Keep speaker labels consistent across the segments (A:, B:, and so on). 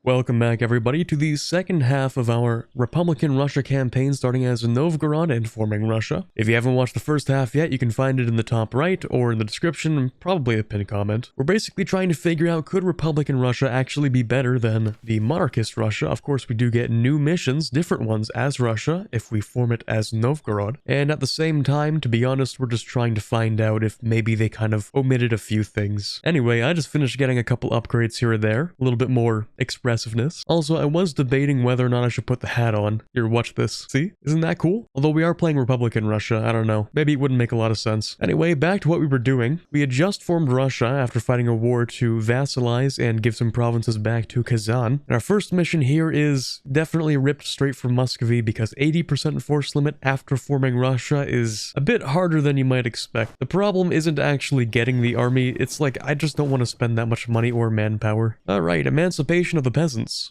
A: Welcome back everybody to the second half of our Republican Russia campaign, starting as Novgorod and forming Russia. If you haven't watched the first half yet, you can find it in the top right or in the description, and probably a pinned comment. We're basically trying to figure out, could Republican Russia actually be better than the monarchist Russia? Of course, we do get new missions, different ones as Russia, if we form it as Novgorod. And at the same time, to be honest, we're just trying to find out if maybe they kind of omitted a few things. Anyway, I just finished getting a couple upgrades here and there, a little bit more expressiveness. Also, I was debating whether or not I should put the hat on. Here, watch this. See? Isn't that cool? Although we are playing Republican Russia, I don't know. Maybe it wouldn't make a lot of sense. Anyway, back to what we were doing. We had just formed Russia after fighting a war to vassalize and give some provinces back to Kazan. And our first mission here is definitely ripped straight from Muscovy because 80% force limit after forming Russia is a bit harder than you might expect. The problem isn't actually getting the army. It's like, I just don't want to spend that much money or manpower. Alright, emancipation of the peasants.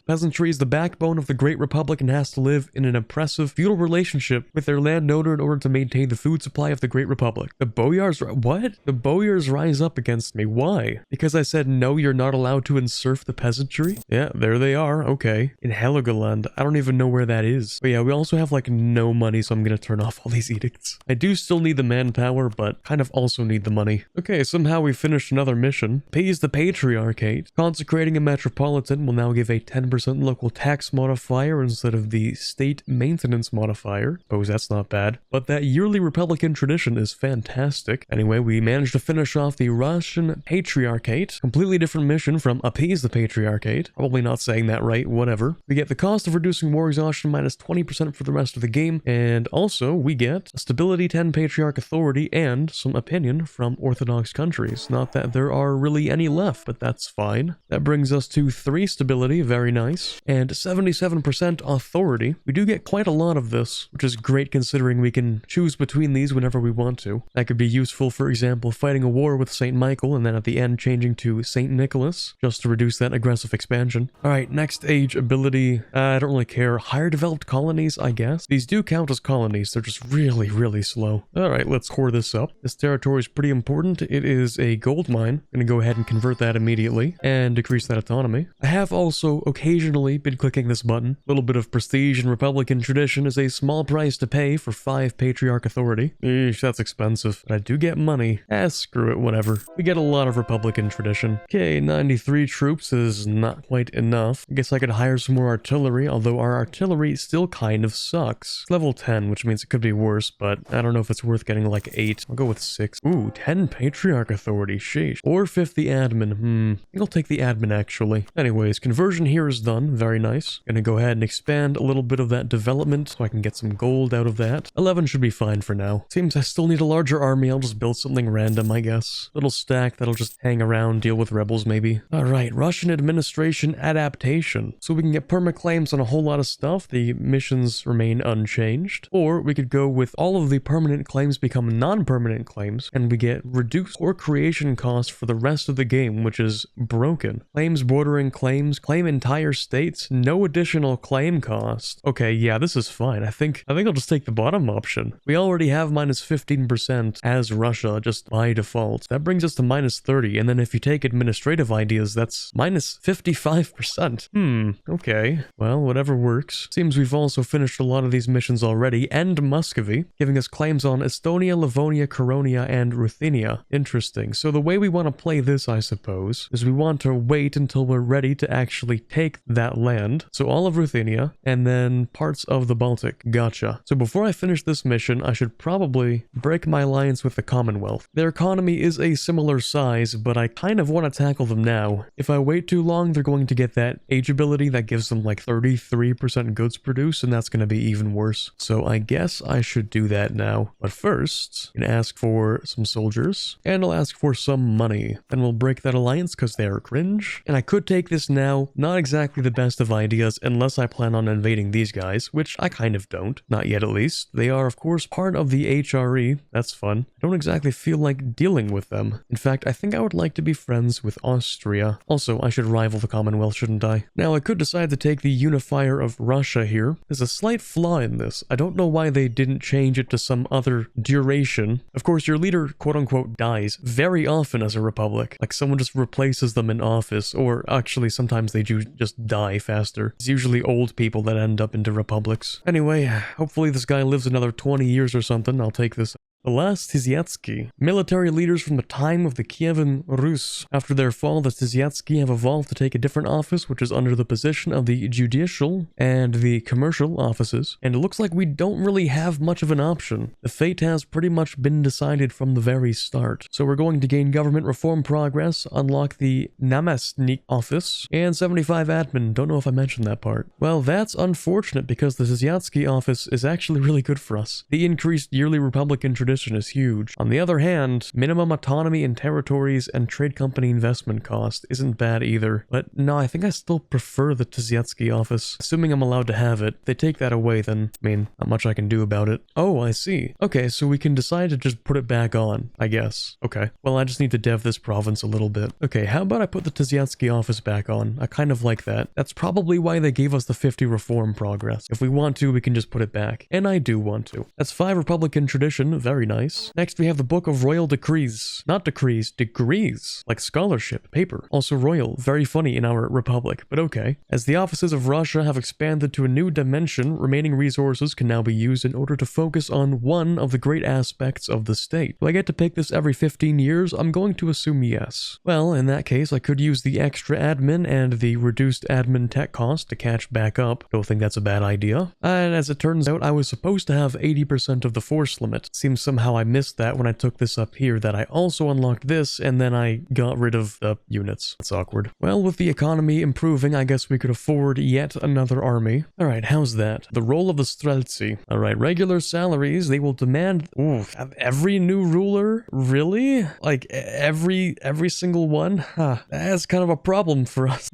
A: Peasantry is the backbone of the Great Republic and has to live in an oppressive, feudal relationship with their landowner in order to maintain the food supply of the Great Republic. The boyars... What? The boyars rise up against me. Why? Because I said no, you're not allowed to enserf the peasantry? Yeah, there they are. Okay. In Heligoland. I don't even know where that is. But yeah, we also have like no money, so I'm gonna turn off all these edicts. I do still need the manpower, but kind of also need the money. Okay, somehow we finished another mission. Appease the Patriarchate. Consecrating a metropolitan will now give a 10% local tax modifier instead of the state maintenance modifier. Suppose that's not bad. But that yearly Republican tradition is fantastic. Anyway, we managed to finish off the Russian Patriarchate. Completely different mission from appease the Patriarchate. Probably not saying that right, whatever. We get the cost of reducing war exhaustion minus 20% for the rest of the game. And also, we get a stability 10 Patriarch authority and some opinion from Orthodox countries. Not that there are really any left, but that's fine. That brings us to 3 stability, very nice, and 77% authority. We do get quite a lot of this, which is great considering we can choose between these whenever we want to. That could be useful, for example, fighting a war with St. Michael and then at the end changing to St. Nicholas, just to reduce that aggressive expansion. Alright, next age ability, I don't really care. Higher developed colonies, I guess. These do count as colonies, they're just really slow. Alright, let's core this up. This territory is pretty important. It is a gold mine. I'm gonna go ahead and convert that immediately and decrease that autonomy. I have also occasionally been clicking this button. A little bit of prestige and Republican tradition is a small price to pay for 5 Patriarch authority. Eesh, that's expensive. But I do get money. Screw it, whatever. We get a lot of Republican tradition. Okay, 93 troops is not quite enough. I guess I could hire some more artillery, although our artillery still kind of sucks. It's level 10, which means it could be worse, but I don't know if it's worth getting like 8. I'll go with 6. Ooh, 10 Patriarch authority, sheesh. Or 50 admin, I think I'll take the admin actually. Anyways, conversion here is done, very nice. Gonna go ahead and expand a little bit of that development so I can get some gold out of that. 11 should be fine for now. Seems I still need a larger army. I'll just build something random, I guess. Little stack that'll just hang around, deal with rebels maybe. Alright, Russian administration adaptation. So we can get permaclaims on a whole lot of stuff. The missions remain unchanged. Or we could go with all of the permanent claims become non-permanent claims, and we get reduced core creation cost for the rest of the game, which is broken. Claims bordering claims, claim entire states, no additional claim cost. Okay, yeah, this is fine. I think I'll just take the bottom option. We already have minus 15% as Russia just by default. That brings us to minus 30, and then if you take administrative ideas, that's minus 55%. Okay. Well, whatever works. Seems we've also finished a lot of these missions already, and Muscovy, giving us claims on Estonia, Livonia, Koronia, and Ruthenia. Interesting. So the way we want to play this, I suppose, is we want to wait until we're ready to actually take that land. So all of Ruthenia, and then parts of the Baltic. Gotcha. So before I finish this mission, I should probably break my alliance with the Commonwealth. Their economy is a similar size, but I kind of want to tackle them now. If I wait too long, they're going to get that age ability that gives them like 33% goods produced, and that's going to be even worse. So I guess I should do that now. But first, I'm going to ask for some soldiers, and I'll ask for some money. Then we'll break that alliance because they're cringe. And I could take this now, not exactly the best of ideas unless I plan on invading these guys, which I kind of don't. Not yet at least. They are of course part of the HRE, that's fun. I don't exactly feel like dealing with them. In fact, I think I would like to be friends with Austria. Also, I should rival the Commonwealth, shouldn't I? Now, I could decide to take the unifier of Russia here. There's a slight flaw in this. I don't know why they didn't change it to some other duration. Of course, your leader, quote-unquote, dies very often as a republic. Like, someone just replaces them in office, or actually sometimes they usually just die faster. It's usually old people that end up into republics. Anyway, hopefully this guy lives another 20 years or something. I'll take this. The last Tiziatsky. Military leaders from the time of the Kievan Rus. After their fall, the Tiziatsky have evolved to take a different office, which is under the position of the judicial and the commercial offices. And it looks like we don't really have much of an option. The fate has pretty much been decided from the very start. So we're going to gain government reform progress, unlock the Namestnik office, and 75 admin. Don't know if I mentioned that part. Well, that's unfortunate because the Tiziatsky office is actually really good for us. The increased yearly Republican tradition is huge. On the other hand, minimum autonomy in territories and trade company investment cost isn't bad either. But no, I think I still prefer the Tiziatsky office. Assuming I'm allowed to have it. If they take that away, then, I mean, not much I can do about it. Oh, I see. Okay, so we can decide to just put it back on, I guess. Okay. Well, I just need to dev this province a little bit. Okay, how about I put the Tiziatsky office back on? I kind of like that. That's probably why they gave us the 50 reform progress. If we want to, we can just put it back. And I do want to. That's 5 Republican tradition. Very nice. Next, we have the Book of Royal Decrees. Not decrees, degrees. Like scholarship, paper. Also royal. Very funny in our republic, but okay. As the offices of Russia have expanded to a new dimension, remaining resources can now be used in order to focus on one of the great aspects of the state. Do I get to pick this every 15 years? I'm going to assume yes. Well, in that case, I could use the extra admin and the reduced admin tech cost to catch back up. Don't think that's a bad idea. And as it turns out, I was supposed to have 80% of the force limit. Seems somehow I missed that when I took this up here, that I also unlocked this and then I got rid of the units. That's awkward. Well, with the economy improving, I guess we could afford yet another army. Alright, how's that? The role of the Streltsy. Alright, regular salaries, they will demand... Ooh, every new ruler? Really? Like, every single one? Huh. That's kind of a problem for us.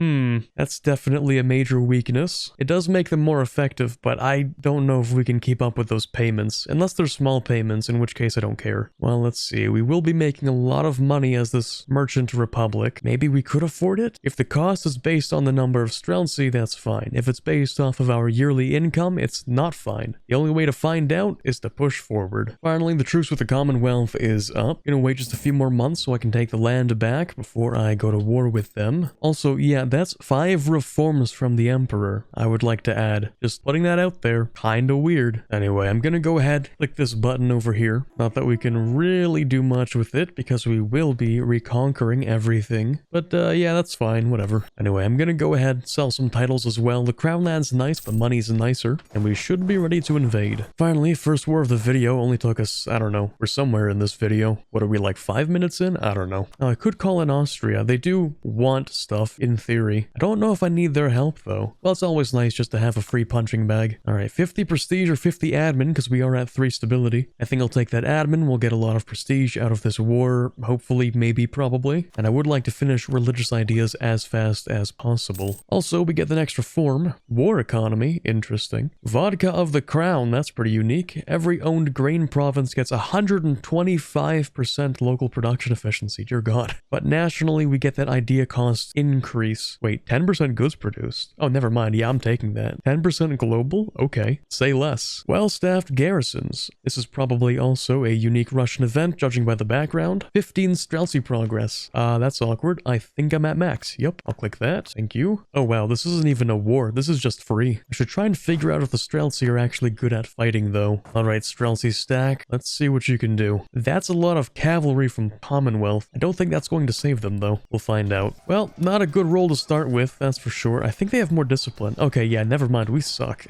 A: That's definitely a major weakness. It does make them more effective, but I don't know if we can keep up with those payments. Unless they're small payments, in which case I don't care. Well, let's see. We will be making a lot of money as this merchant republic. Maybe we could afford it? If the cost is based on the number of Streltsy, that's fine. If it's based off of our yearly income, it's not fine. The only way to find out is to push forward. Finally, the truce with the Commonwealth is up. Gonna wait just a few more months so I can take the land back before I go to war with them. Also, yeah, that's 5 reforms from the Emperor I would like to add. Just putting that out there. Kinda weird. Anyway, I'm gonna go ahead, click this button over here. Not that we can really do much with it because we will be reconquering everything. But yeah, that's fine, whatever. Anyway, I'm gonna go ahead, sell some titles as well. The crown land's nice, but money's nicer. And we should be ready to invade. Finally, first war of the video only took us, I don't know, we're somewhere in this video. What are we, like 5 minutes in? I don't know. Now, I could call in Austria. They do want stuff, in theory. I don't know if I need their help, though. Well, it's always nice just to have a free punching bag. Alright, 50 prestige or 50 admin, because we are at 3 stability. I think I'll take that admin. We'll get a lot of prestige out of this war. Hopefully, maybe, probably. And I would like to finish religious ideas as fast as possible. Also, we get the next reform. War economy. Interesting. Vodka of the crown. That's pretty unique. Every owned grain province gets 125% local production efficiency. Dear God. But nationally, we get that idea cost increase. Wait, 10% goods produced? Oh, never mind. Yeah, I'm taking that. 10% global? Okay. Say less. Well-staffed garrisons. This is probably also a unique Russian event, judging by the background. 15 Streltsy progress. That's awkward. I think I'm at max. Yep, I'll click that. Thank you. Oh wow, this isn't even a war. This is just free. I should try and figure out if the Streltsy are actually good at fighting, though. Alright, Streltsy stack. Let's see what you can do. That's a lot of cavalry from Commonwealth. I don't think that's going to save them, though. We'll find out. Well, not a good roll to start with, that's for sure. I think they have more discipline. Okay, yeah, never mind. We suck.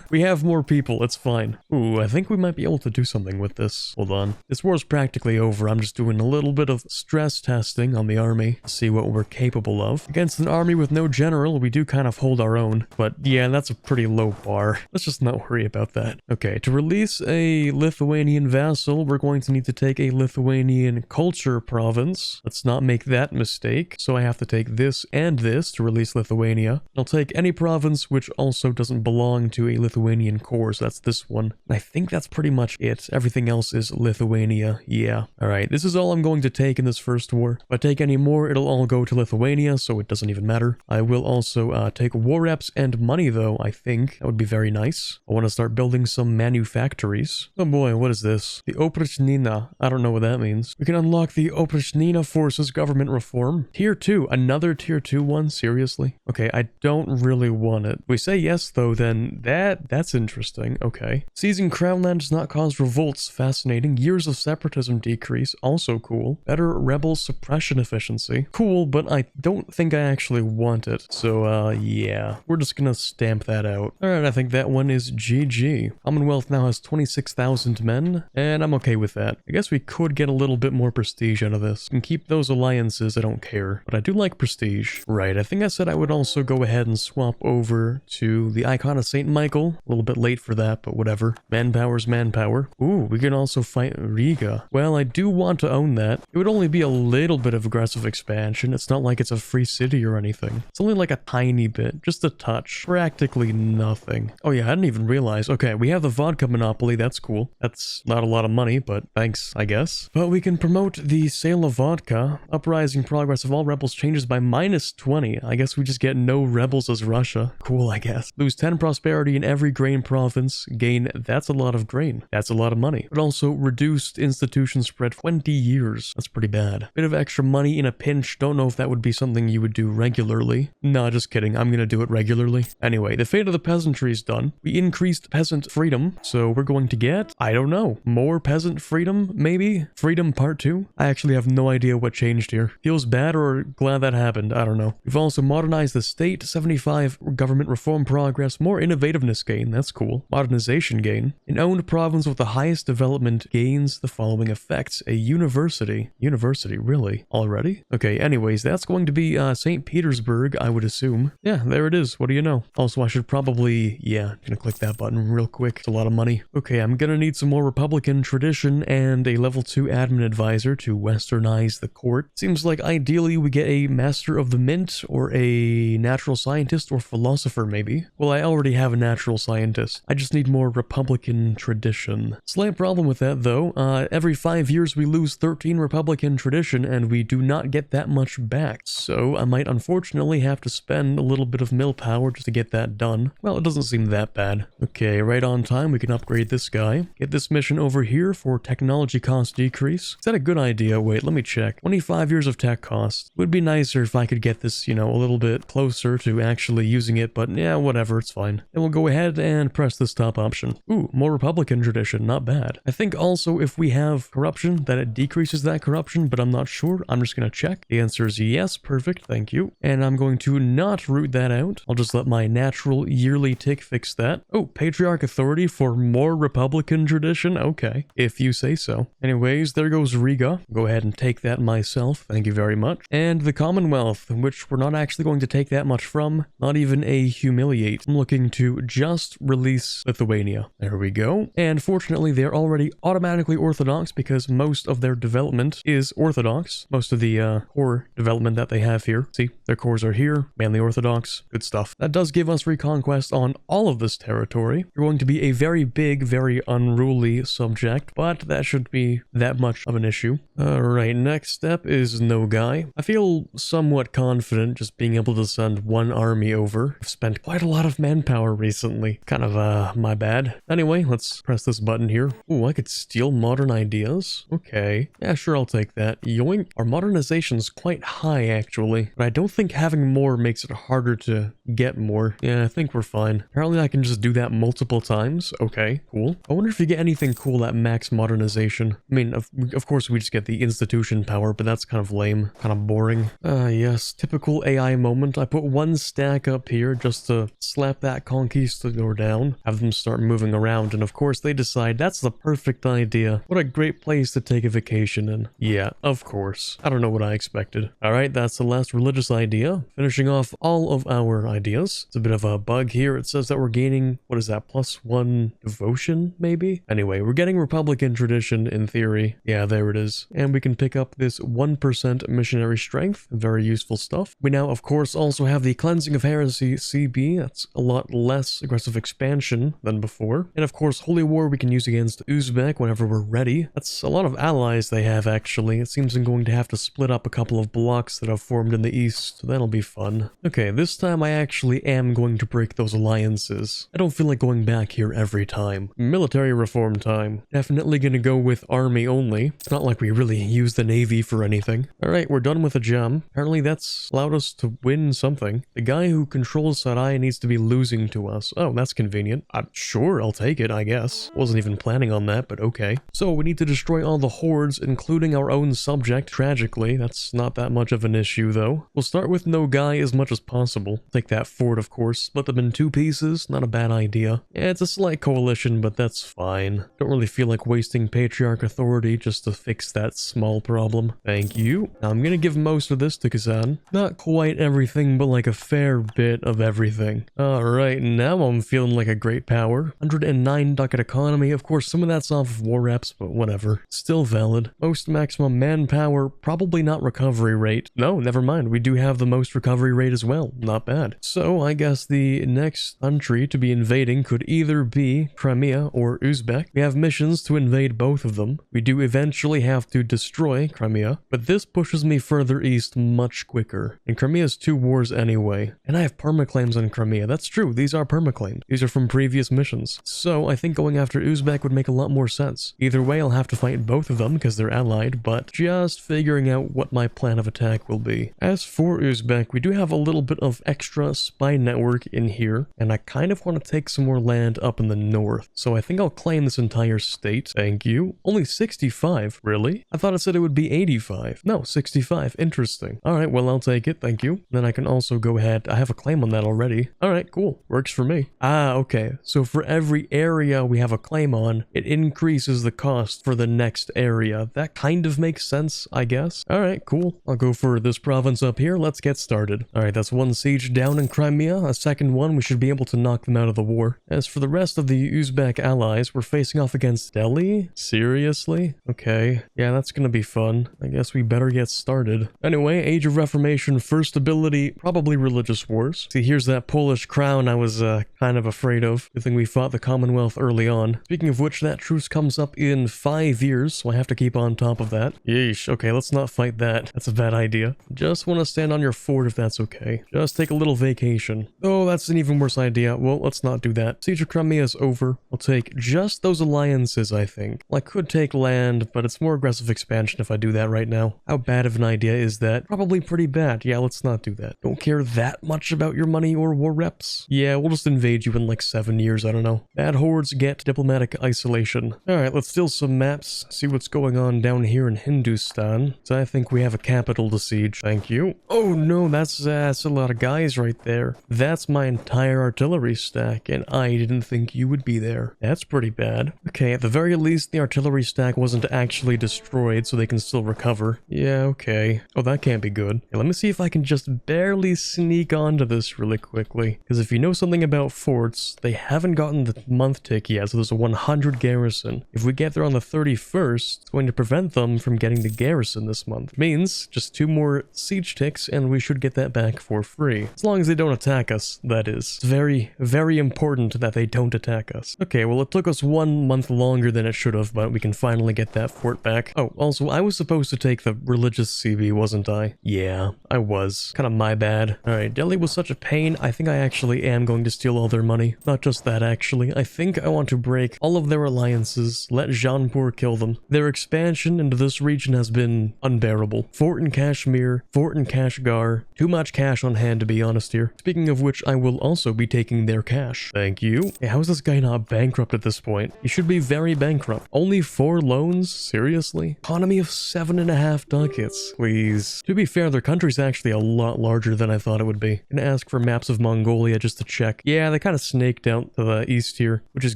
A: We have more people. It's fine. Ooh, I think we might be able to do something with this. Hold on. This war's practically over. I'm just doing a little bit of stress testing on the army to see what we're capable of. Against an army with no general, we do kind of hold our own. But yeah, that's a pretty low bar. Let's just not worry about that. Okay, to release a Lithuanian vassal, we're going to need to take a Lithuanian culture province. Let's not make that mistake. So I have to take this and this to release Lithuania. I'll take any province which also doesn't belong to a Lithuanian core, so that's this one. I think that's pretty much it. Everything else is Lithuania. Yeah. Alright, this is all I'm going to take in this first war. If I take any more, it'll all go to Lithuania, so it doesn't even matter. I will also take war reps and money, though, I think. That would be very nice. I want to start building some manufactories. Oh boy, what is this? The Oprichnina. I don't know what that means. We can unlock the Oprichnina Forces government reform. Tier 2. Another Tier 2 one? Seriously? Okay, I don't really want it. If we say yes, though, then that's interesting. Okay. Seizing Crownland does not cause revolts. Fascinating. Years of separatism decrease. Also cool. Better rebel suppression efficiency. Cool, but I don't think I actually want it. So, yeah. We're just gonna stamp that out. Alright, I think that one is GG. Commonwealth now has 26,000 men, and I'm okay with that. I guess we could get a little bit more prestige out of this. And keep those alliances, I don't care. But I do like prestige. Right, I think I said I would also go ahead and swap over to the Icon of St. Michael. A little bit late for that, but whatever. Manpower's manpower. Ooh, we can also fight Riga. Well, I do want to own that. It would only be a little bit of aggressive expansion. It's not like it's a free city or anything. It's only like a tiny bit, just a touch. Practically nothing. Oh yeah, I didn't even realize. Okay, we have the vodka monopoly. That's cool. That's not a lot of money, but thanks, I guess. But we can promote the sale of vodka. Uprising progress of all rebels changes by -20. I guess we just get no rebels as Russia. Cool, I guess. Lose 10 prosperity in every grain province. Gain, that's a lot of grain. That's a lot of money. But also reduced institution spread 20 years. That's pretty bad. Bit of extra money in a pinch. Don't know if that would be something you would do regularly. No, just kidding. I'm gonna do it regularly. Anyway, the fate of the peasantry is done. We increased peasant freedom, so we're going to get, I don't know, more peasant freedom, maybe? Freedom part 2? I actually have no idea what changed here. Feels bad or glad that happened, I don't know. We've also modernized the state, 75 government reform progress, more innovativeness gain, that's cool. Modernization gain. An owned province with the highest development gains the following effects. A university. University, really? Already? Okay, anyways, that's going to be St. Petersburg, I would assume. Yeah, there it is. What do you know? Also, I should probably, yeah, gonna click that button real quick. It's a lot of money. Okay, I'm gonna need some more Republican tradition and a level 2 admin advisor to westernize the court. Seems like ideally we get a master of the mint or a natural scientist or philosopher maybe. Well, I already have a natural scientist. I just need more Republican tradition. Slight problem with that though. Every 5 years we lose 13 Republican tradition and we do not get that much back. So I might unfortunately have to spend a little bit of mill power just to get that done. Well, it doesn't seem that bad. Okay, right on time, we can upgrade this guy. Get this mission over here for technology cost decrease. Is that a good idea? Wait, let me check. 25 years of tech cost. Would be nicer if I could get this, you know, a little bit closer to actually using it, but yeah, whatever, it's fine. Then we'll go ahead and press this top option. Ooh, more Republican tradition, not bad. I think also if we have corruption, that it decreases that corruption, but I'm not sure. I'm just gonna check. The answer is yes, perfect, thank you. And I'm going to not root that out. I'll just let my natural yearly tick fix that. Oh, Patriarch Authority for more Republican tradition? Okay, if you say so. Anyways, there goes Riga. Go ahead and take that myself, thank you very much. And the Commonwealth, which we're not actually going to take that much from, not even a humiliate. I'm looking to just release Lithuania. There we go. And fortunately, they're already automatically Orthodox because most of their development is Orthodox. Most of the core development that they have here. See, their cores are here, mainly Orthodox. Good stuff. That does give us reconquest on all of this territory. We're going to be a very big, very unruly subject, but that shouldn't be that much of an issue. Alright, next step is Nogai. I feel somewhat confident just being able to send one army over. I've spent quite a lot of manpower recently. Kind of, my bad. Anyway, let's press this button here. Ooh, I could steal modern ideas. Okay. Yeah, sure, I'll take that. Yoink. Our modernization's quite high, actually. But I don't think having more makes it harder to get more. Yeah, I think we're fine. Apparently I can just do that multiple times. Okay, cool. I wonder if you get anything cool at max modernization. I mean, of course we just get the institution power, but that's kind of lame. Kind of boring. Yes, typical AI moment. I put one stack up here just to slap that conquistador down, have them start moving around, and of course they decide that's the perfect idea. What a great place to take a vacation in. Yeah, of course. I don't know what I expected. Alright, that's the last religious idea. Finishing off all of our ideas. It's a bit of a bug here. It says that we're gaining, what is that, +1 devotion, maybe? Anyway, we're getting Republican tradition in theory. Yeah, there it is. And we can pick up this 1% missionary strength. Very useful stuff. We now, of course, also have the cleansing of heresy CB. That's a lot less aggressive expansion than before. And of course, Holy War we can use against Uzbek whenever we're ready. That's a lot of allies they have, actually. It seems I'm going to have to split up a couple of blocks that have formed in the east, so that'll be fun. Okay, this time I actually am going to break those alliances. I don't feel like going back here every time. Military reform time. Definitely gonna go with army only. It's not like we really use the navy for anything. Alright, we're done with a jam. Apparently that's allowed us to win something. The guy who controls Sarai needs to be losing to us. Oh, that's convenient. I'm sure I'll take it, I guess. Wasn't even planning on that, but okay. So we need to destroy all the hordes, including our own subject, tragically. That's not that much of an issue, though. We'll start with no guy as much as possible. Take that fort, of course. Split them in 2 pieces. Not a bad idea. Yeah, it's a slight coalition, but that's fine. Don't really feel like wasting patriarch authority just to fix that small problem. Thank you. Now I'm gonna give most of this to Kazan. Not quite everything, but like a fair bit of everything. Alright, now I'm feeling like a great power. 109 ducat economy. Of course, some of that's off of war reps, but whatever. Still valid. Most maximum manpower, probably not recovery rate. No, never mind. We do have the most recovery rate as well. Not bad. So I guess the next country to be invading could either be Crimea or Uzbek. We have missions to invade both of them. We do eventually have to destroy Crimea, but this pushes me further east much quicker. And Crimea's 2 wars anyway. And I have permaclaims on Crimea. That's true. These are permaclaims. These are from previous missions. So I think going after Uzbek would make a lot more sense. Either way, I'll have to fight both of them because they're allied, but just figuring out what my plan of attack will be. As for Uzbek, we do have a little bit of extra spy network in here, and I kind of want to take some more land up in the north. So I think I'll claim this entire state. Thank you. Only 65, really? I thought it said it would be 85. No, 65. Interesting. Alright, well, I'll take it. Thank you. Then I can also go ahead. I have a claim on that already. Alright, cool. Works for me. Ah, okay. So for every area we have a claim on, it increases the cost for the next area. That kind of makes sense, I guess. Alright, cool. I'll go for this province up here. Let's get started. Alright, that's 1 siege down in Crimea. A second one, we should be able to knock them out of the war. As for the rest of the Uzbek allies, we're facing off against Delhi? Seriously? Okay. Yeah, that's gonna be fun. I guess we better get started. Anyway, Age of Reformation, first ability, probably religious wars. See, here's that Polish crown I was kind of afraid of. Good thing we fought the Commonwealth early on. Speaking of which, that truce comes up in 5 years, so I have to keep on top of that. Yeesh, okay, let's not fight that. That's a bad idea. Just want to stand on your fort if that's okay. Just take a little vacation. Oh, that's an even worse idea. Well, let's not do that. Siege of Crimea is over. I'll take just those alliances, I think. Well, I could take land, but it's more aggressive expansion if I do that right now. How bad of an idea is that? Probably pretty bad. Yeah, let's not do that. Don't care that much about your money or war reps. Yeah, we'll just invade you in like 7 years, I don't know. Bad hordes get diplomatic isolation. Alright, let's steal some maps, see what's going on down here in Hindustan. So I think we have a capital to siege. Thank you. Oh no, that's a lot of guys right there. That's my entire artillery stack, and I didn't think you would be there. That's pretty bad. Okay, at the very least, the artillery stack wasn't actually destroyed, so they can still recover. Yeah, okay. Oh, that can't be good. Okay, let me see if I can just barely sneak onto this really quickly. Because if you know something about forts, they haven't gotten the month tick yet, so there's a 100 garrison. If we get there on the 31st, it's going to prevent them from getting the garrison this month. Means just 2 more siege ticks, and we should get that back for free. As long as they don't attack us, that is. It's very, very important that they don't attack us. Okay, well, it took us 1 month longer than it should have, but we can finally get that fort back. Oh, also, I was supposed to take the religious CB, wasn't I? Yeah, I was. Kind of my bad. Alright, Delhi was such a pain. I think I actually am going to steal all their money. Not just that, actually. I think I want to break all of their alliances, let Jaunpur kill them. Their expansion into this region has been unbearable. Fort in Kashmir, fort in Kashgar. Too much cash on hand, to be honest here. Speaking of which, I will also be taking their cash. Thank you. Hey, how is this guy not bankrupt at this point? He should be very bankrupt. Only 4 loans? Seriously? Economy of 7.5 ducats. Please. To be fair, their country's actually a lot larger than I thought it would be. Gonna ask for maps of Mongolia just to check. Yeah, they kind of snaked out to the east here, which is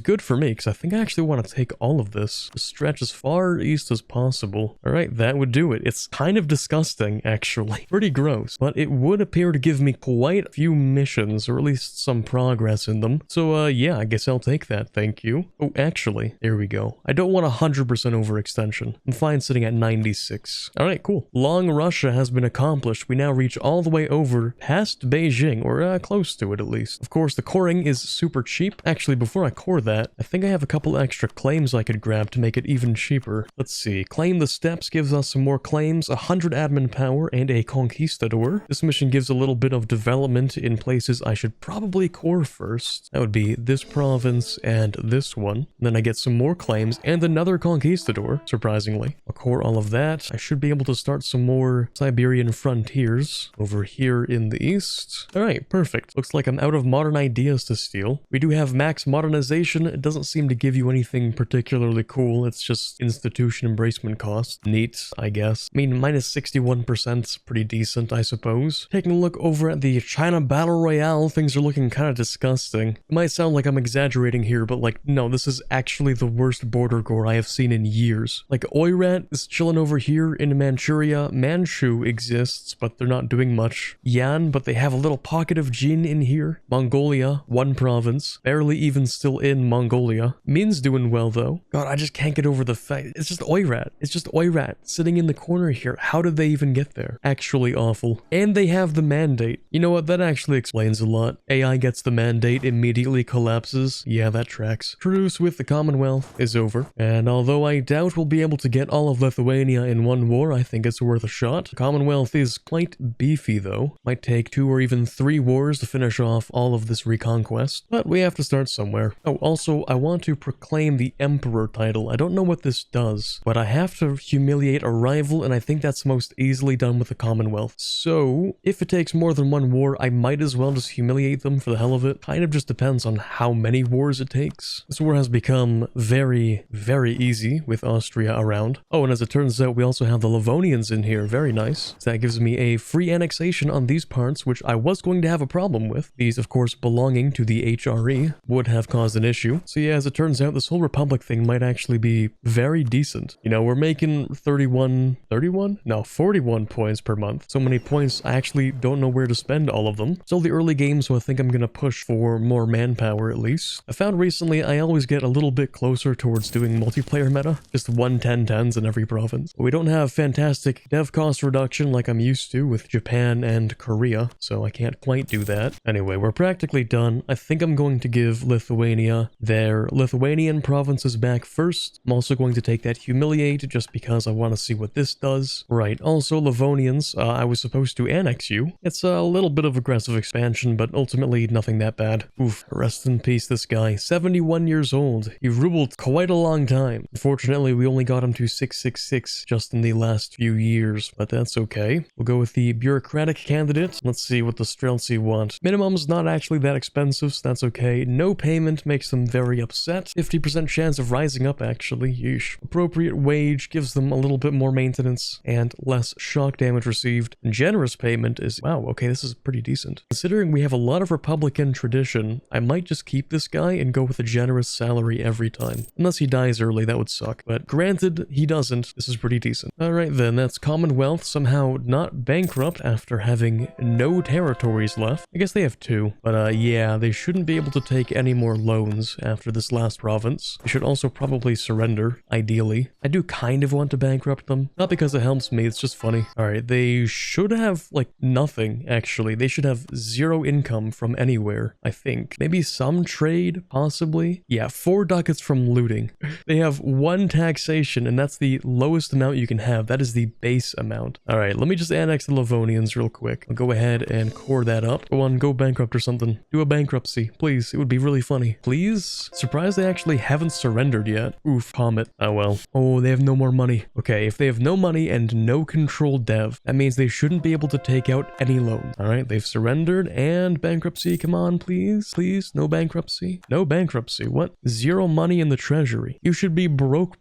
A: good for me because I think I actually want to take all of this. Just stretch as far east as possible. Alright, that would do it. It's kind of disgusting, actually. Pretty gross, but it would appear to give me quite a few missions, or at least some progress in them. So, yeah, I guess I'll take that. Thank you. Oh, actually, there we go. I don't want 100% overextension. I'm fine sitting at 96. Alright, cool. Long Russia has been accomplished. We now reach all the way over past Beijing, or close to it at least. Of course, the coring is super cheap. Actually, before I core that, I think I have a couple extra claims I could grab to make it even cheaper. Let's see. Claim the steppes gives us some more claims, 100 admin power, and a conquistador. This mission gives a little bit of development in places I should probably core first. That would be this province and this one. And then I get some more claims and another conquistador, surprisingly. I'll core all of that. I should be able to start some more Siberian frontiers over here in the east. Alright, perfect. Looks like I'm out of modern ideas to steal. We do have max modernization. It doesn't seem to give you anything particularly cool. It's just institution embracement cost. Neat, I guess. I mean, minus 61% is pretty decent, I suppose. Taking a look over at the China Battle Royale, things are looking kind of disgusting. It might sound like I'm exaggerating here, but like, no, this is actually the worst border gore I have seen in years. Like, Oirat is chilling over here in Manchuria. Manchu exists, but they're not doing much. Yan, but they have a little pocket of Jin in here. Mongolia, one province, barely even still in Mongolia. Min's doing well though. God, I just can't get over the fact it's just Oirat. It's just Oirat sitting in the corner here. How did they even get there? Actually awful. And they have the mandate. You know what? That actually explains a lot. AI gets the mandate, immediately collapses. Yeah, that tracks. Truce with the Commonwealth is over. And although I doubt we'll be able to get all of Lithuania in one war, I think it's worth a shot. The Commonwealth is quite beefy though. Might take 2 or even 3 wars to finish off all of this reconquest. But we have to start somewhere. Oh, also, I want to proclaim the Emperor title. I don't know what this does, but I have to humiliate a rival, and I think that's most easily done with the Commonwealth. So, if it takes more than 1 war, I might as well just humiliate them for the hell of it. Kind of just depends on how many wars it takes. This war has become very, very easy with Austria around. Oh, and as it turns out, we also have the Livonians in here. Very nice. So that gives me a free annexation on these parts, which I was going to have a problem with. These, of course, belonging to the HRE would have caused an issue. So yeah, as it turns out, this whole Republic thing might actually be very decent. You know, we're making 31? No, 41 points per month. So many points, I actually don't know where to spend all of them. Still the early game, so I think I'm gonna push for more manpower at least. I found recently I always get a little bit closer towards doing multiplayer meta, just 1-10-10s in every province. But we don't have fantastic dev cost reduction like I'm used to with Japan and Korea, so I can't quite do that. Anyway, we're practically done. I think I'm going to give Lithuania their Lithuanian provinces back first. I'm also going to take that humiliate just because I want to see what this does. Right, also Livonians, I was supposed to annex you. It's a little bit of aggressive expansion, but ultimately nothing that bad. Oof, rest in peace this guy. 71 years old. He ruled quite a long time. Unfortunately, we only got him to 666 just in the last few years, but that's okay. We'll go with the bureaucratic candidate. Let's see what the Streltsy want. Minimum's not actually that expensive, so that's okay. No payment makes them very upset. 50% chance of rising up, actually. Yeesh. Appropriate wage gives them a little bit more maintenance and less shock damage received. And generous payment is, wow, okay, this is pretty decent. Considering we have a lot of Republican tradition, I might just keep this guy and go with a generous salary every time. Unless he dies early, that would suck. But granted, he doesn't. This is pretty decent. Alright then, that's Commonwealth somehow not bankrupt after having no territories left. I guess they have 2. But yeah, they shouldn't be able to take any more loans after this last province. They should also probably surrender, ideally. I do kind of want to bankrupt them. Not because it helps me, it's just funny. Alright, they should have, like, nothing, actually. They should have 0 income from anywhere, I think. Maybe some trade, possibly? Yeah, 4 ducats from looting. They have 1 taxation, and that's the lowest amount you can have. That is the base amount. Alright, let me just annex the Livonians real quick. I'll go ahead and core that up. Go on, go bankrupt or something. Do a bankruptcy, please. It would be really funny. Please? Surprised they actually haven't surrendered yet. Oof, Comet. Oh well. Oh, they have no more money. Okay, if they have no money and no controlled dev, that means they shouldn't be able to take out any loans. Alright, they've surrendered and bankruptcy. Come on, please. Please, no bankruptcy. No bankruptcy. What? 0 money in the treasury. You should be broke.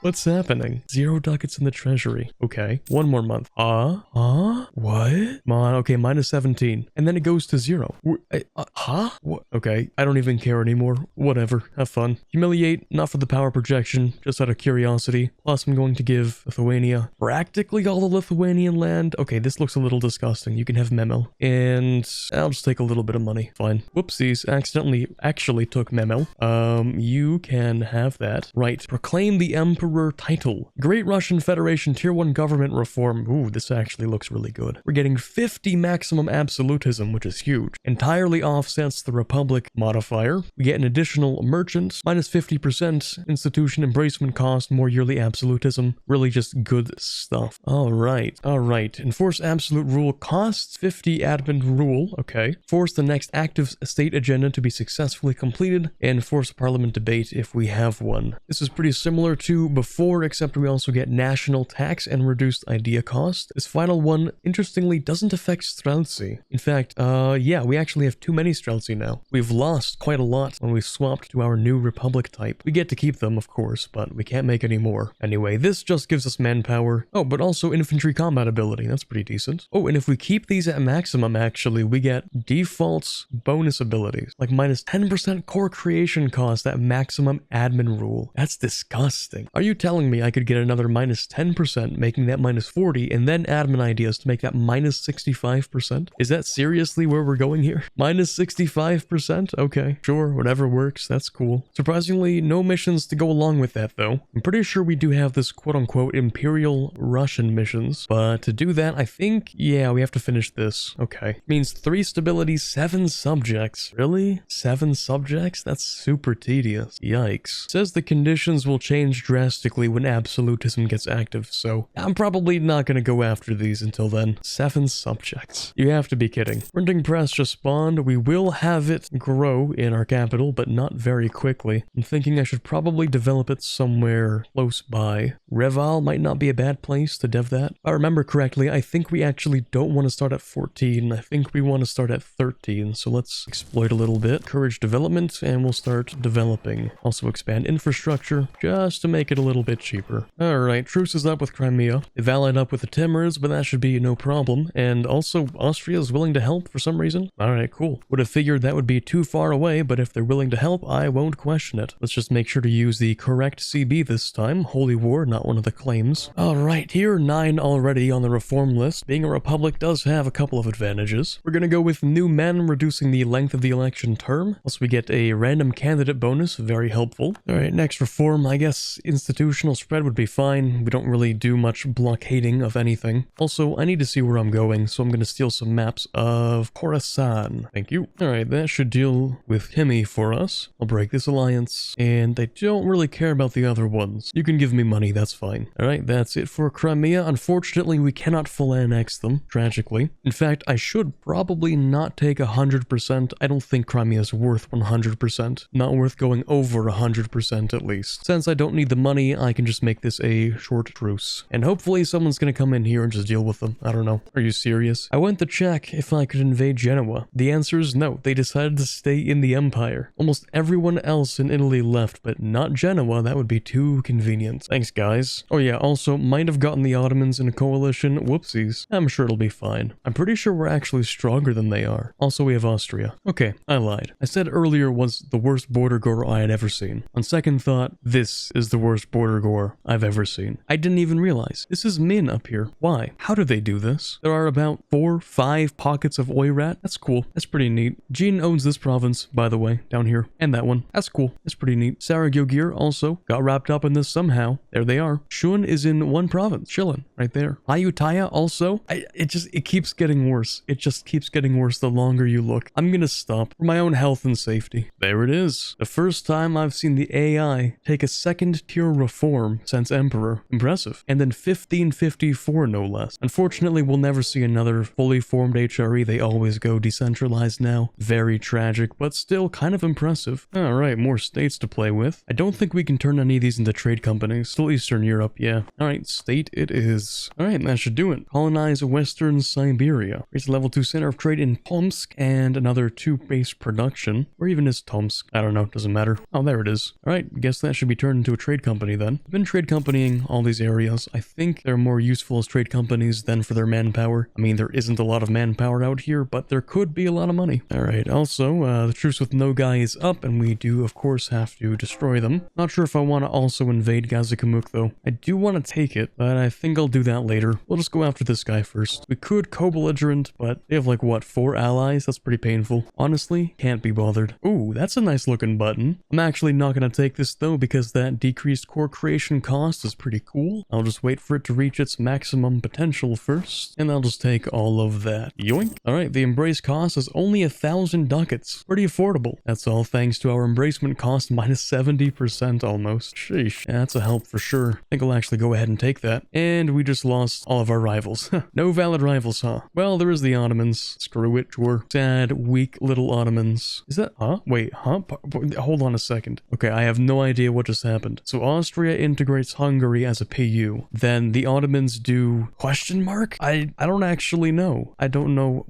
A: What's happening? 0 ducats in the treasury. Okay, 1 more month. What? Come on, okay, minus 17. And then it goes to 0. What? Okay, I don't even care anymore. Whatever, have fun. Humiliate, not for the power projection, just out of curiosity. Plus, I'm going to give Lithuania practically all the Lithuanian land. Okay, this looks a little disgusting. You can have Memo. And I'll just take a little bit of money. Fine. Whoopsies, actually took Memo. You can have that. Right, proclaim the Emperor title. Great Russian Federation Tier 1 government reform. Ooh, this actually looks really good. We're getting 50 maximum absolutism, which is huge. Entirely offsets the Republic modifier. We get an additional merchant, minus 50% institution embracement cost, more yearly absolutism. Really just good stuff. Alright. Enforce absolute rule costs 50 admin rule. Okay. Force the next active state agenda to be successfully completed, and force a parliament debate if we have one. This is pretty similar to before, except we also get national tax and reduced idea cost. This final one, interestingly, doesn't affect Streltsy. In fact, yeah, we actually have too many Streltsy now. We've lost quite a lot when we swapped to our new republic type. We get to keep them, of course, but we can't make any more. Anyway, this just gives us manpower. Oh, but also infantry combat ability. That's pretty decent. Oh, and if we keep these at maximum, actually, we get default bonus abilities, like minus 10% core creation cost at maximum admin rule. That's disgusting. Are you telling me I could get another minus 10%, making that minus 40, and then admin ideas to make that minus 65%? Is that seriously where we're going here? Minus 65%? Okay, sure, whatever works, that's cool. Surprisingly, no missions to go along with that though. I'm pretty sure we do have this quote-unquote Imperial Russian missions, but to do that, I think, yeah, we have to finish this. Okay. Means 3 stability, 7 subjects. Really? 7 subjects? That's super tedious. Yikes. Says the conditions will change drastically when absolutism gets active, so I'm probably not gonna go after these until then. 7 subjects. You have to be kidding. Printing press just spawned. We will have it grow in our capital, but not very quickly. I'm thinking I should probably develop it somewhere close by. Reval might not be a bad place to dev that. If I remember correctly, I think we actually don't want to start at 14. I think we want to start at 13, so let's exploit a little bit. Encourage development, and we'll start developing. Also expand infrastructure, just to make it a little bit cheaper. Alright, truce is up with Crimea. They've allied up with the Timurids, but that should be no problem. And also, Austria is willing to help for some reason. Alright, cool. Would have figured that would be too far away, but if they're willing to help, I won't question it. Let's just make sure to use the correct CB this time. Holy War, not one of the claims. Alright, here 9 already on the reform list. Being a republic does have a couple of advantages. We're gonna go with new men, reducing the length of the election term. Plus we get a random candidate bonus, very helpful. Alright, next reform, I guess institutional spread would be fine. We don't really do much blockading of anything. Also, I need to see where I'm going, so I'm gonna steal some maps of Khorasan. Thank you. Alright, that should deal with Himi for us. I'll break this alliance, and I don't really care about the other ones. You can give me money, that's fine. Alright, that's it for Crimea. Unfortunately, we cannot full annex them, tragically. In fact, I should probably not take 100%. I don't think Crimea is worth 100%. Not worth going over 100% at least. Since I don't need the money, I can just make this a short truce. And hopefully someone's gonna come in here and just deal with them. I don't know. Are you serious? I went to check if I could invade Genoa. The answer is no. They decided to stay in the empire. Almost everyone else in Italy left, but not Genoa. That would be too convenient. Thanks, guys. Oh yeah, also might have gotten the Ottomans in a coalition. Whoopsies. I'm sure it'll be fine. I'm pretty sure we're actually stronger than they are. Also, we have Austria. Okay, I lied. I said earlier was the worst border gore I had ever seen. On second thought, this is the worst border gore I've ever seen. I didn't even realize. This is Min up here. Why? How do they do this? There are about 4-5 pockets of Oirat. That's cool. That's pretty neat. Jean owns this province, by the way, down here. And that one. That's cool. That's pretty neat. Saragogir also got wrapped up in this somehow. There they are. Shun is in one province. Chillin'. Right there. Ayutthaya also. It keeps getting worse. It just keeps getting worse the longer you look. I'm gonna stop for my own health and safety. There it is. The first time I've seen the AI take a second tier reform since Emperor. Impressive. And then 1554 no less. Unfortunately, we'll never see another fully formed HRE. They always go decentralized now. Very tragic, but still kind of impressive. Alright, more states to play with. I don't think we can turn any of these into trade companies. Still Eastern Europe, yeah. Alright, state it is. Alright, that should do it. Colonize Western Siberia. Reach level 2 center of trade in Tomsk and another 2 base production. Where even is Tomsk? I don't know, doesn't matter. Oh, there it is. Alright, guess that should be turned into a trade company then. I've been trade companying all these areas. I think they're more useful as trade companies than for their manpower. I mean, there isn't a lot of manpower out here, but there could be a lot of money. Alright, also, the truce with Nogai is up, and we do, of course, have to destroy them. Not sure if I want to also invade Gazikamuk, though. I do want to take it, but I think I'll do that later. We'll just go after this guy first. We could co-belligerent, but they have like, what, 4 allies? That's pretty painful. Honestly, can't be bothered. Ooh, that's a nice looking button. I'm actually not going to take this, though, because that decreased core creation cost is pretty cool. I'll just wait for it to reach its maximum potential first, and I'll just take all of that. Yoink. Alright, the embrace cost is only 1,000 ducats. Pretty affordable. That's all thanks to our embracement cost lost minus 70% almost. Sheesh. Yeah, that's a help for sure. I think I'll actually go ahead and take that. And we just lost all of our rivals. No valid rivals, huh? Well, there is the Ottomans. Screw it, sure. Sad, weak little Ottomans. Is that, huh? Wait, huh? Hold on a second. Okay, I have no idea what just happened. So Austria integrates Hungary as a PU. Then the Ottomans do question mark? I don't actually know. I don't know.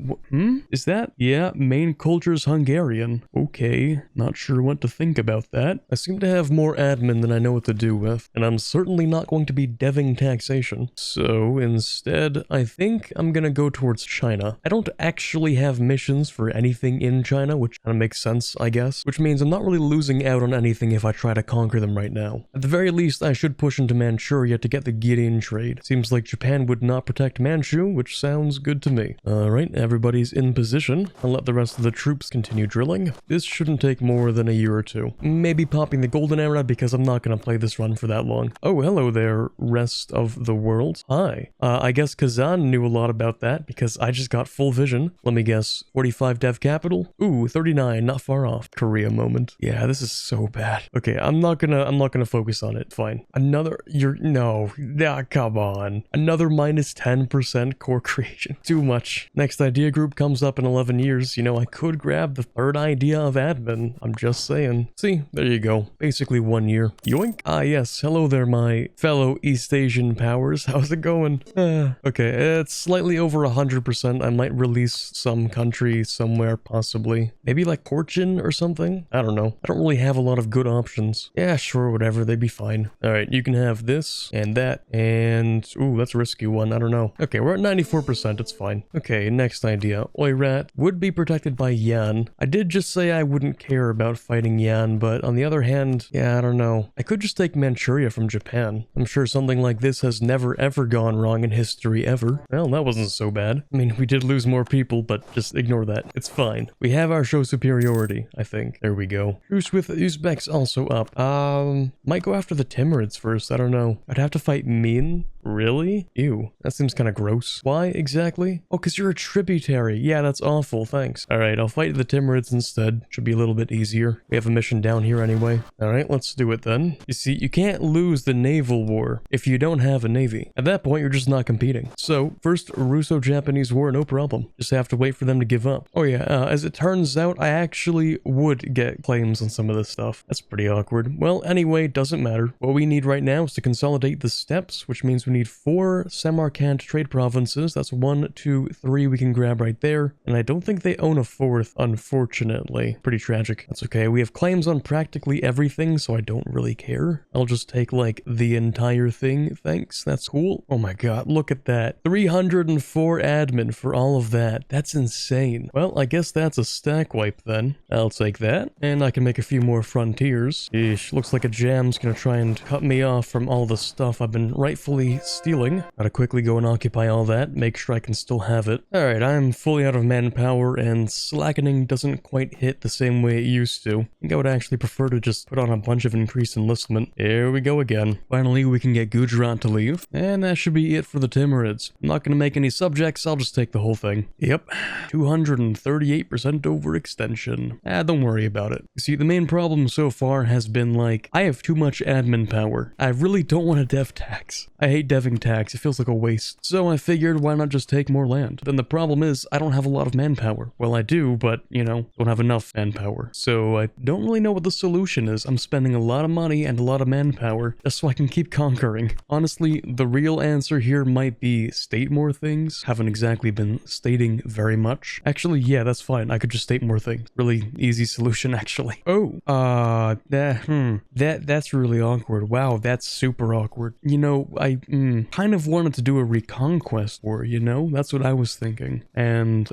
A: Is that? Yeah, main culture's Hungarian. Okay, not sure what to think about that. I seem to have more admin than I know what to do with, and I'm certainly not going to be deving taxation. So instead, I think I'm gonna go towards China. I don't actually have missions for anything in China, which kind of makes sense, I guess, which means I'm not really losing out on anything if I try to conquer them right now. At the very least, I should push into Manchuria to get the Gideon trade. Seems like Japan would not protect Manchu, which sounds good to me. Alright, everybody's in position. I'll let the rest of the troops continue drilling. This shouldn't take more than a year or two. Maybe popping the golden era because I'm not gonna play this run for that long. Oh, hello there, rest of the world. Hi. I guess Kazan knew a lot about that because I just got full vision. Let me guess, 45 dev capital? Ooh, 39, not far off. Korea moment. Yeah, this is so bad. Okay, I'm not gonna focus on it. Fine. Come on. Another minus 10% core creation. Too much. Next idea group comes up in 11 years. You know, I could grab the third idea of admin. I'm just saying. See, there you go. Basically 1 year. Yoink. Ah, yes. Hello there, my fellow East Asian powers. How's it going? Okay, it's slightly over 100%. I might release some country somewhere, possibly. Maybe like Portugal or something? I don't know. I don't really have a lot of good options. Yeah, sure, whatever. They'd be fine. Alright, you can have this and that and... Ooh, that's a risky one. I don't know. Okay, we're at 94%. It's fine. Okay, next idea. Oirat would be protected by Yan. I did just say I wouldn't care about fighting Yan, but on the other hand, yeah, I don't know. I could just take Manchuria from Japan. I'm sure something like this has never ever gone wrong in history ever. Well, that wasn't so bad. I mean, we did lose more people, but just ignore that. It's fine. We have our show superiority, I think. There we go. Truce with Uzbeks also up. Might go after the Timurids first. I don't know. I'd have to fight Min. Really? Ew. That seems kind of gross. Why exactly? Oh, because you're a tributary. Yeah, that's awful. Thanks. Alright, I'll fight the Timurids instead. Should be a little bit easier. We have a mission down here anyway. Alright, let's do it then. You see, you can't lose the naval war if you don't have a navy. At that point, you're just not competing. So, first Russo-Japanese war, no problem. Just have to wait for them to give up. Oh yeah, as it turns out, I actually would get claims on some of this stuff. That's pretty awkward. Well, anyway, doesn't matter. What we need right now is to consolidate the steppes, which means we need 4 Samarkand trade provinces. That's 1, 2, 3 we can grab right there. And I don't think they own a 4th, unfortunately. Pretty tragic. That's okay. We have claims on practically everything, so I don't really care. I'll just take, like, the entire thing. Thanks. That's cool. Oh my god, look at that. 304 admin for all of that. That's insane. Well, I guess that's a stack wipe then. I'll take that. And I can make a few more frontiers. Eesh, looks like a jam's gonna try and cut me off from all the stuff I've been rightfully stealing. Gotta quickly go and occupy all that, make sure I can still have it. Alright, I'm fully out of manpower, and slackening doesn't quite hit the same way it used to. I think I would actually prefer to just put on a bunch of increased enlistment. Here we go again. Finally, we can get Gujarat to leave, and that should be it for the Timurids. I'm not gonna make any subjects, I'll just take the whole thing. Yep, 238% overextension. Don't worry about it. You see, the main problem so far has been like, I have too much admin power. I really don't want to dev tax. I hate deving tax, it feels like a waste. So I figured, why not just take more land? Then the problem is, I don't have a lot of manpower. Well, I do, but, you know, don't have enough manpower. So I don't really know what the solution is. I'm spending a lot of money and a lot of manpower just so I can keep conquering. Honestly, the real answer here might be state more things. Haven't exactly been stating very much. Actually, yeah, that's fine. I could just state more things. Really easy solution, actually. Oh, that's really awkward. Wow, that's super awkward. You know, I kind of wanted to do a reconquest war, you know? That's what I was thinking. And,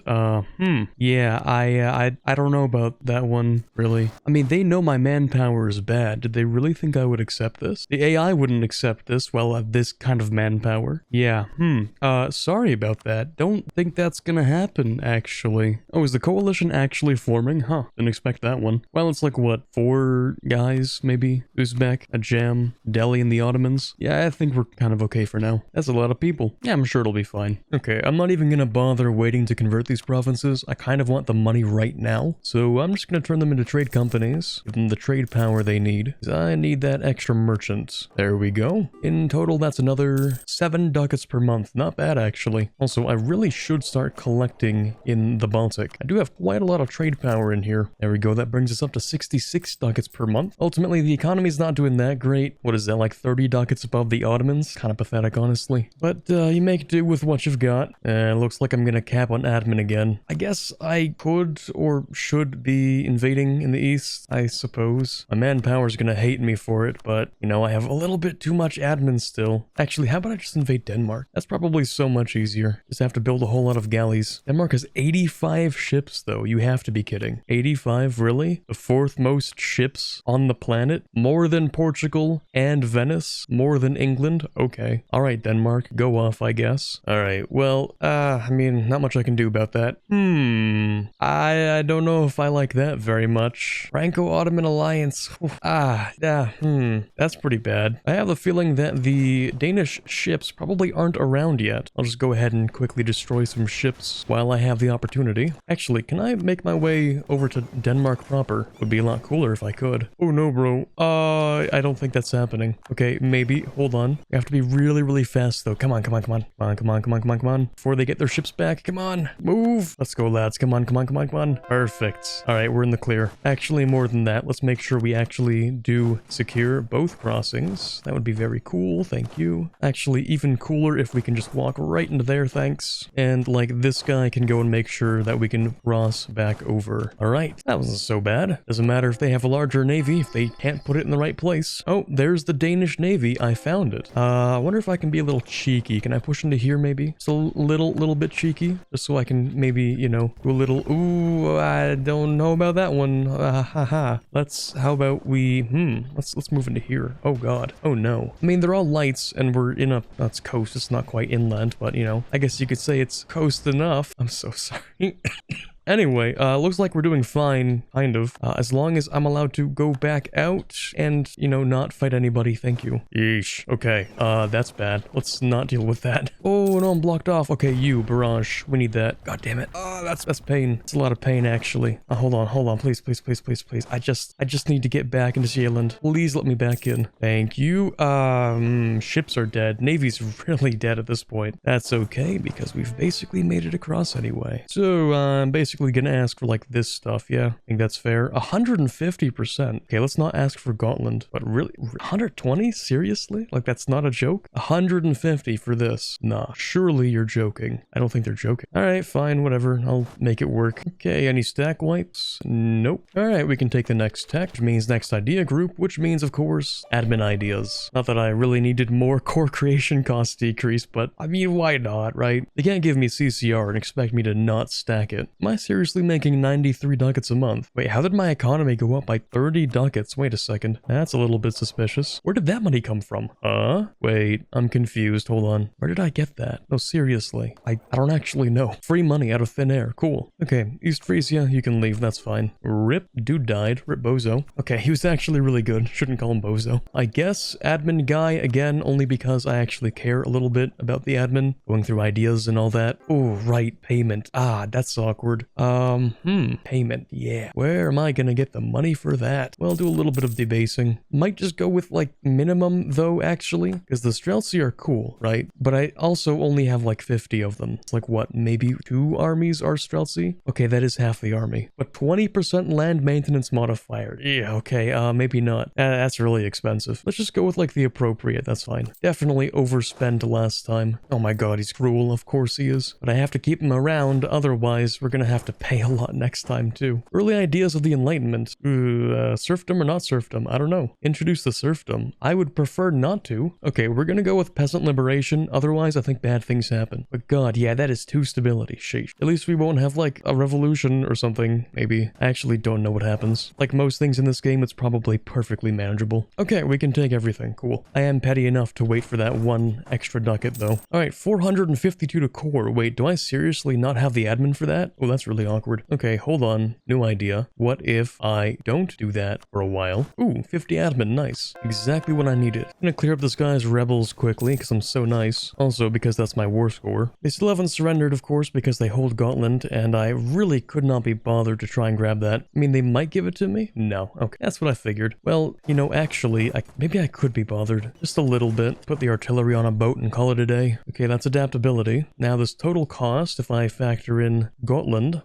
A: yeah, I don't know about that one, really. I mean, they know my manpower is bad. Did they really think I would accept this? The AI wouldn't accept this, well, this kind of manpower. Yeah, sorry about that. Don't think that's gonna happen, actually. Oh, is the coalition actually forming? Huh, didn't expect that one. Well, it's like, what, 4 guys, maybe? Uzbek, a Jam, Delhi, and the Ottomans? Yeah, I think we're kind of okay okay for now. That's a lot of people. Yeah, I'm sure it'll be fine. Okay, I'm not even gonna bother waiting to convert these provinces. I kind of want the money right now. So I'm just gonna turn them into trade companies, give them the trade power they need. 'Cause I need that extra merchant. There we go. In total, that's another 7 ducats per month. Not bad, actually. Also, I really should start collecting in the Baltic. I do have quite a lot of trade power in here. There we go. That brings us up to 66 ducats per month. Ultimately, the economy's not doing that great. What is that, like 30 ducats above the Ottomans? Kind of pathetic, honestly. But you make do with what you've got. Looks like I'm gonna cap on admin again. I guess I could or should be invading in the east, I suppose. My manpower's gonna hate me for it, but, you know, I have a little bit too much admin still. Actually, how about I just invade Denmark? That's probably so much easier. Just have to build a whole lot of galleys. Denmark has 85 ships, though. You have to be kidding. 85, really? The 4th most ships on the planet? More than Portugal and Venice? More than England? Okay. Alright, Denmark. Go off, I guess. Alright, well, I mean, not much I can do about that. I don't know if I like that very much. Franco-Ottoman alliance. That's pretty bad. I have the feeling that the Danish ships probably aren't around yet. I'll just go ahead and quickly destroy some ships while I have the opportunity. Actually, can I make my way over to Denmark proper? Would be a lot cooler if I could. Oh no, bro. I don't think that's happening. Okay, maybe. Hold on. You have to be really, really fast though. Come on, come on, come on. Come on. Before they get their ships back. Come on. Move. Let's go, lads. Come on. Perfect. Alright, we're in the clear. Actually, more than that, let's make sure we actually do secure both crossings. That would be very cool. Thank you. Actually, even cooler if we can just walk right into there, thanks. And like this guy can go and make sure that we can cross back over. Alright, that wasn't so bad. Doesn't matter if they have a larger navy if they can't put it in the right place. Oh, there's the Danish navy. I found it. I wonder if I can be a little cheeky. Can I push into here maybe? Just a little bit cheeky? Just so I can maybe, you know, do a little, ooh, I don't know about that one. How about we, let's move into here. Oh god. Oh no. I mean, they're all lights and we're in a, that's coast. It's not quite inland, but you know, I guess you could say it's coast enough. I'm so sorry. Anyway, looks like we're doing fine, kind of, as long as I'm allowed to go back out and, you know, not fight anybody. Thank you. Yeesh. Okay, that's bad. Let's not deal with that. Oh, no, I'm blocked off. Okay, you, barrage. We need that. God damn it. Oh, that's pain. It's a lot of pain, actually. Hold on. Please. I just need to get back into Zealand. Please let me back in. Thank you. Ships are dead. Navy's really dead at this point. That's okay, because we've basically made it across anyway. So, basically gonna ask for like this stuff. Yeah, I think that's fair. 150%. Okay, let's not ask for Gotland, but really 120? Seriously? Like, that's not a joke? 150 for this? Nah, surely you're joking. I don't think they're joking. All right, fine, whatever. I'll make it work. Okay, any stack wipes? Nope. All right, we can take the next tech, which means next idea group, which means, of course, admin ideas. Not that I really needed more core creation cost decrease, but I mean, why not, right? They can't give me CCR and expect me to not stack it. Am I seriously making 93 ducats a month? Wait, how did my economy go up by 30 ducats? Wait a second. That's a little bit suspicious. Where did that money come from? Wait, I'm confused. Hold on. Where did I get that? No, seriously. I don't actually know. Free money out of thin air. Cool. Okay, East Frisia, you can leave. That's fine. Rip. Dude died. Rip Bozo. Okay, he was actually really good. Shouldn't call him Bozo. I guess admin guy again, only because I actually care a little bit about the admin. Going through ideas and all that. Oh, right. Payment. That's awkward. Payment, yeah. Where am I gonna get the money for that? Well, do a little bit of debasing. Might just go with, like, minimum, though, actually. Because the Streltsy are cool, right? But I also only have, like, 50 of them. It's like, what, maybe 2 armies are Streltsy? Okay, that is half the army. But 20% land maintenance modifier. Yeah, okay, maybe not. That's really expensive. Let's just go with, like, the appropriate, that's fine. Definitely overspent last time. Oh my god, he's cruel, of course he is. But I have to keep him around, otherwise we're gonna have to pay a lot next time too. Early ideas of the Enlightenment. Serfdom or not serfdom? I don't know. Introduce the serfdom. I would prefer not to. Okay, we're gonna go with peasant liberation, otherwise I think bad things happen. But god, yeah, that is 2 stability. Sheesh. At least we won't have like a revolution or something, maybe. I actually don't know what happens. Like most things in this game, it's probably perfectly manageable. Okay, we can take everything. Cool. I am petty enough to wait for that 1 extra ducat though. Alright, 452 to core. Wait, do I seriously not have the admin for that? Oh, that's really really awkward. Okay, hold on. New idea. What if I don't do that for a while? Ooh, 50 admin, nice. Exactly what I needed. I'm gonna clear up this guy's rebels quickly, because I'm so nice. Also, because that's my war score. They still haven't surrendered, of course, because they hold Gotland, and I really could not be bothered to try and grab that. I mean, they might give it to me? No. Okay, that's what I figured. Well, you know, actually, maybe I could be bothered. Just a little bit. Put the artillery on a boat and call it a day. Okay, that's adaptability. Now, this total cost, if I factor in Gotland,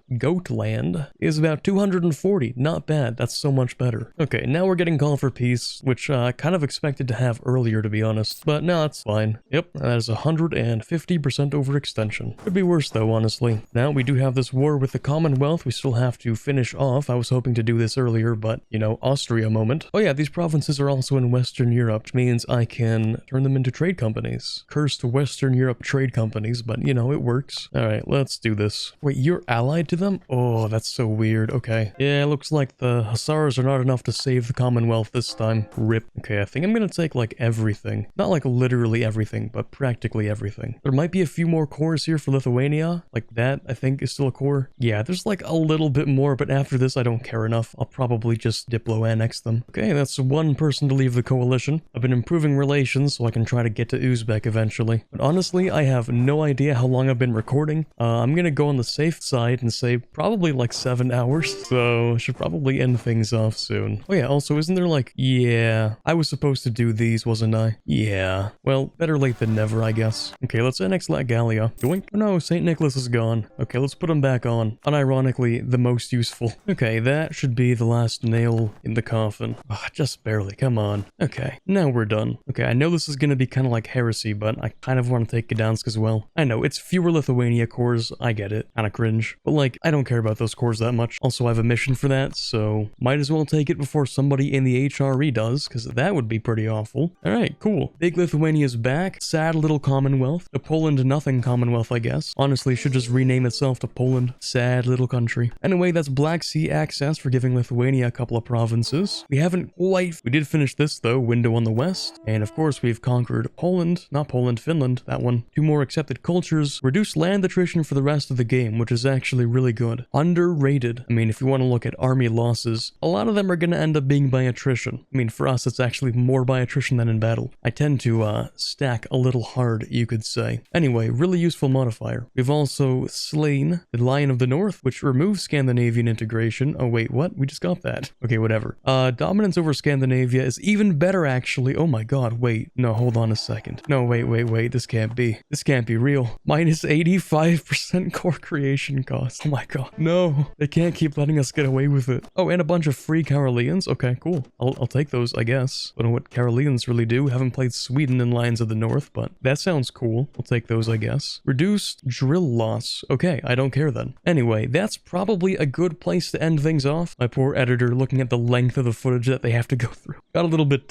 A: is about 240. Not bad. That's so much better. Okay, now we're getting call for peace, which I kind of expected to have earlier, to be honest. But no, it's fine. Yep, that is 150% overextension. Could be worse, though, honestly. Now, we do have this war with the Commonwealth we still have to finish off. I was hoping to do this earlier, but, you know, Austria moment. Oh yeah, these provinces are also in Western Europe, which means I can turn them into trade companies. Cursed Western Europe trade companies, but, you know, it works. Alright, let's do this. Wait, you're allied to them? Oh, that's so weird. Okay. Yeah, it looks like the Hussars are not enough to save the Commonwealth this time. RIP. Okay, I think I'm gonna take, like, everything. Not, like, literally everything, but practically everything. There might be a few more cores here for Lithuania. Like, that, I think, is still a core. Yeah, there's, like, a little bit more, but after this, I don't care enough. I'll probably just diplo-annex them. Okay, that's one person to leave the coalition. I've been improving relations so I can try to get to Uzbek eventually. But honestly, I have no idea how long I've been recording. I'm gonna go on the safe side and say probably like 7 hours. So, I should probably end things off soon. Oh yeah, also, isn't there like... Yeah, I was supposed to do these, wasn't I? Yeah. Well, better late than never, I guess. Okay, let's annex Latgalia. Doink. Oh no, St. Nicholas is gone. Okay, let's put him back on. Unironically, the most useful. Okay, that should be the last nail in the coffin. Ah, just barely, come on. Okay, now we're done. Okay, I know this is gonna be kind of like heresy, but I kind of want to take Gdansk as well. I know, it's fewer Lithuania cores, I get it. Kinda cringe. But like, I don't care about those cores that much. Also, I have a mission for that, so might as well take it before somebody in the HRE does, because that would be pretty awful. Alright, cool. Big Lithuania's back. Sad little Commonwealth. A Poland nothing Commonwealth, I guess. Honestly, should just rename itself to Poland. Sad little country. Anyway, that's Black Sea access for giving Lithuania a couple of provinces. We haven't quite... We did finish this, though. Window on the west. And of course, we've conquered Poland. Not Poland, Finland. That one. 2 more accepted cultures. Reduced land attrition for the rest of the game, which is actually really good. Underrated. I mean, if you want to look at army losses, a lot of them are going to end up being by attrition. I mean, for us, it's actually more by attrition than in battle. I tend to stack a little hard, you could say. Anyway, really useful modifier. We've also slain the Lion of the North, which removes Scandinavian integration. Oh wait, what? We just got that. Okay, whatever. Dominance over Scandinavia is even better, actually. Oh my god, wait. No, hold on a second. No, wait. This can't be. This can't be real. Minus 85% core creation cost. Oh my god. No. They can't keep letting us get away with it. Oh, and a bunch of free Karelians. Okay, cool. I'll take those, I guess. Don't know what Karelians really do. Haven't played Sweden in Lions of the North, but that sounds cool. I'll take those, I guess. Reduced drill loss. Okay, I don't care then. Anyway, that's probably a good place to end things off. My poor editor looking at the length of the footage that they have to go through. Got a little bit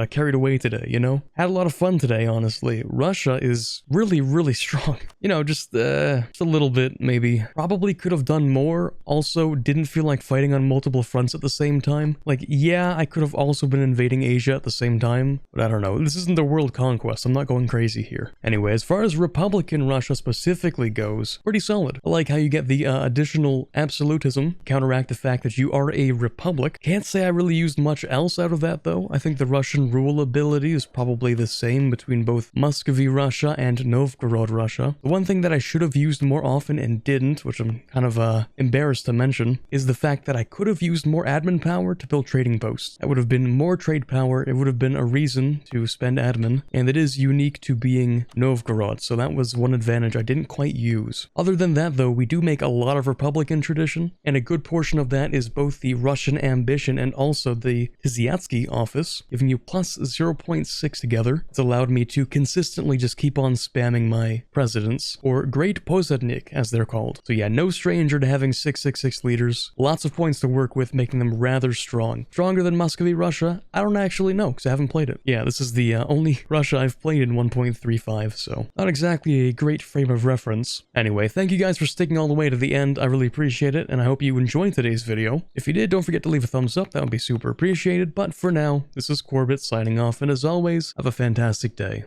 A: carried away today, you know? Had a lot of fun today, honestly. Russia is really, really strong. You know, just a little bit, maybe. Probably could have done more. Also, didn't feel like fighting on multiple fronts at the same time. Like, yeah, I could have also been invading Asia at the same time, but I don't know. This isn't the world conquest. I'm not going crazy here. Anyway, as far as Republican Russia specifically goes, pretty solid. I like how you get the additional absolutism, counteract the fact that you are a republic. Can't say I really used much else out of that, though. I think the Russian rule ability is probably the same between both Muscovy Russia and Novgorod Russia. The one thing that I should have used more often and didn't, which I'm kind of embarrassed to mention, is the fact that I could have used more admin power to build trading posts. That would have been more trade power, it would have been a reason to spend admin, and it is unique to being Novgorod, so that was one advantage I didn't quite use. Other than that, though, we do make a lot of Republican tradition, and a good portion of that is both the Russian ambition and also the Tiziatsky office, giving you plus 0.6 together. It's allowed me to consistently just keep on spamming my presidents, or Great Posadnik, as they're called. So yeah, no stranger to having 666 leaders. Lots of points to work with, making them rather strong. Stronger than Muscovy Russia? I don't actually know, because I haven't played it. Yeah, this is the only Russia I've played in 1.35, so not exactly a great frame of reference. Anyway, thank you guys for sticking all the way to the end. I really appreciate it, and I hope you enjoyed today's video. If you did, don't forget to leave a thumbs up. That would be super appreciated. But for now, this is Quarbit signing off, and as always, have a fantastic day.